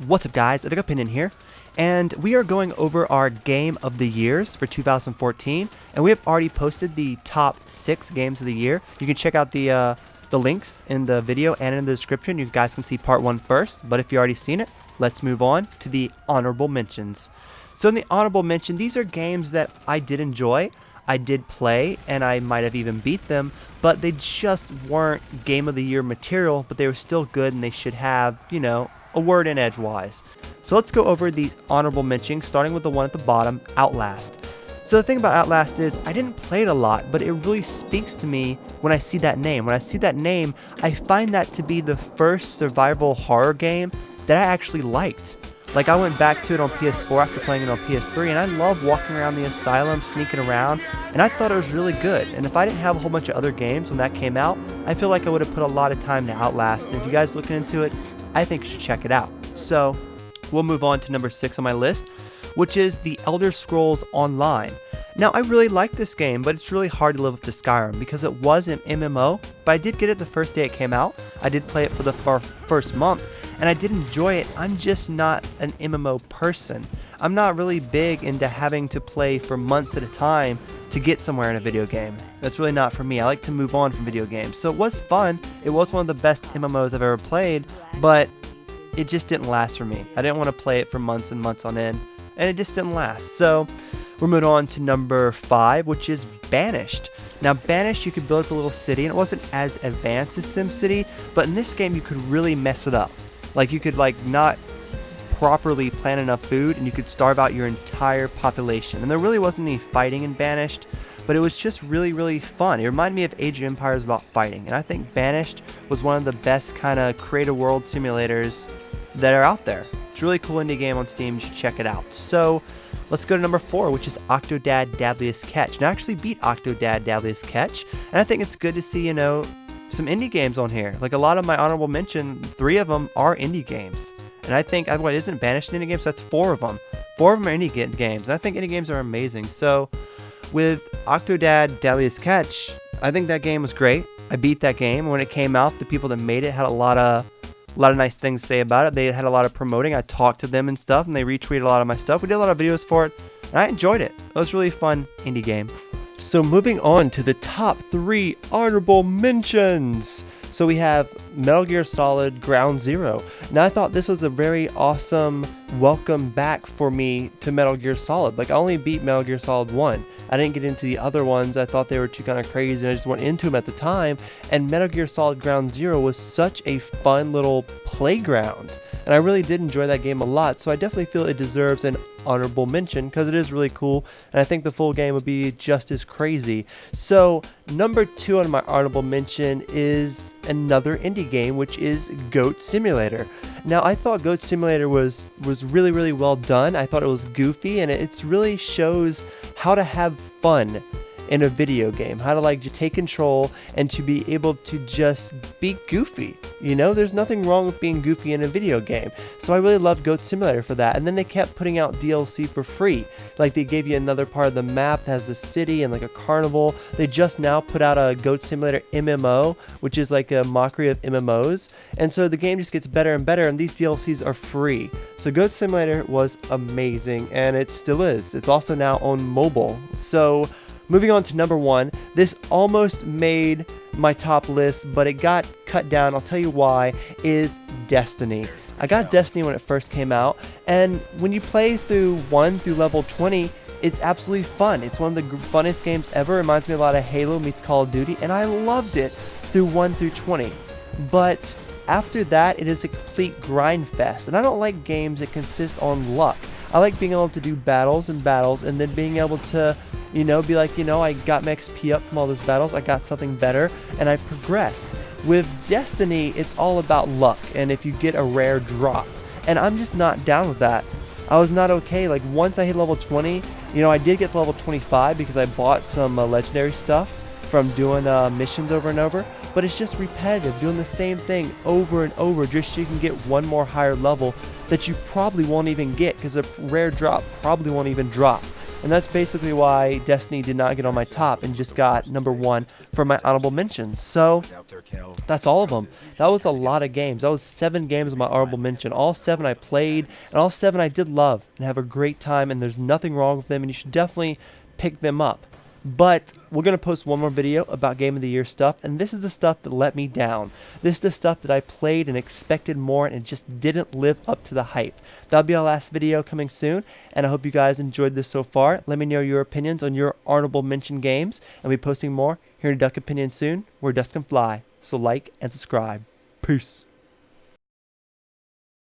What's up guys, ADucksOpinion here, and we are going over our Game of the Years for 2014, and we have already posted the top 6 games of the year. You can check out the links in the video and in the description. You guys can see part 1 first, but if you've already seen it, let's move on to the honorable mentions. So in the honorable mention, these are games that I did enjoy, I did play, and I might have even beat them, but they just weren't Game of the Year material, but they were still good and they should have, you know, a word in edgewise. So let's go over the honorable mentions, starting with the one at the bottom, Outlast. So the thing about Outlast is I didn't play it a lot, but it really speaks to me when I see that name. When I see that name, I find that to be the first survival horror game that I actually liked. Like, I went back to it on PS4 after playing it on PS3, and I love walking around the asylum, sneaking around, and I thought it was really good. And if I didn't have a whole bunch of other games when that came out, I feel like I would have put a lot of time to Outlast. And if you guys are looking into it, I think you should check it out. So we'll move on to number 6 on my list, which is The Elder Scrolls Online. Now, I really like this game, but it's really hard to live up to Skyrim because it was an MMO, but I did get it the first day it came out. I did play it for the first month, and I did enjoy it. I'm just not an MMO person. I'm not really big into having to play for months at a time to get somewhere in a video game. That's really not for me. I like to move on from video games. So it was fun. It was one of the best MMOs I've ever played, but it just didn't last for me. I didn't want to play it for months and months on end, and it just didn't last. So we're moving on to number 5, which is Banished. Now, Banished, you could build up a little city, and it wasn't as advanced as SimCity, but in this game, you could really mess it up. Like, you could, not properly plan enough food, and you could starve out your entire population. And there really wasn't any fighting in Banished, but it was just really, really fun. It reminded me of Age of Empires about fighting, and I think Banished was one of the best kind of create a world simulators that are out there. It's a really cool indie game on Steam. You should check it out. So let's go to number 4, which is Octodad Deadliest Catch. Now, I actually beat Octodad Deadliest Catch, and I think it's good to see, you know, some indie games on here. Like, a lot of my honorable mention, 3 of them are indie games. And I think, what, isn't Banished an indie game? So that's 4 of them. 4 of them are indie games, and I think indie games are amazing. So with Octodad Deadliest Catch, I think that game was great. I beat that game. When it came out, the people that made it had a lot of nice things to say about it. They had a lot of promoting. I talked to them and stuff, and they retweeted a lot of my stuff. We did a lot of videos for it, and I enjoyed it. It was a really fun indie game. So moving on to the top 3 honorable mentions. So we have Metal Gear Solid Ground Zero. Now, I thought this was a very awesome welcome back for me to Metal Gear Solid. Like, I only beat Metal Gear Solid 1. I didn't get into the other ones. I thought they were too kind of crazy, and I just went into them at the time. And Metal Gear Solid Ground Zero was such a fun little playground. And I really did enjoy that game a lot, so I definitely feel it deserves an honorable mention because it is really cool, and I think the full game would be just as crazy. So number 2 on my honorable mention is another indie game, which is Goat Simulator. Now, I thought Goat Simulator was really, really well done. I thought it was goofy, and it really shows how to have fun in a video game, how to just take control and to be able to just be goofy. You know, there's nothing wrong with being goofy in a video game. So I really loved Goat Simulator for that. And then they kept putting out DLC for free. Like, they gave you another part of the map that has a city and a carnival. They just now put out a Goat Simulator MMO, which is like a mockery of MMOs. And so the game just gets better and better, and these DLCs are free. So Goat Simulator was amazing, and it still is. It's also now on mobile. So moving on to number 1, this almost made my top list, but it got cut down. I'll tell you why, is Destiny. I got Destiny when it first came out, and when you play through 1 through level 20, it's absolutely fun. It's one of the funnest games ever. It reminds me a lot of Halo meets Call of Duty, and I loved it through 1 through 20. But after that, it is a complete grind fest, and I don't like games that consist on luck. I like being able to do battles and then being able to, you know, be like, you know, I got my XP up from all those battles, I got something better, and I progress. With Destiny, it's all about luck, and if you get a rare drop, and I'm just not down with that. I was not okay. Like, once I hit level 20, you know, I did get to level 25 because I bought some legendary stuff from doing missions over and over, but it's just repetitive, doing the same thing over and over just so you can get one more higher level that you probably won't even get because a rare drop probably won't even drop. And that's basically why Destiny did not get on my top and just got number 1 for my honorable mentions. So that's all of them. That was a lot of games. That was 7 games of my honorable mention. All 7 I played, and all 7 I did love and have a great time, and there's nothing wrong with them, and you should definitely pick them up. But we're going to post one more video about Game of the Year stuff, and this is the stuff that let me down. This is the stuff that I played and expected more and it just didn't live up to the hype. That'll be our last video coming soon, and I hope you guys enjoyed this so far. Let me know your opinions on your honorable mention games, and we'll be posting more here in Duck Opinion soon, where ducks can fly. So like and subscribe. Peace.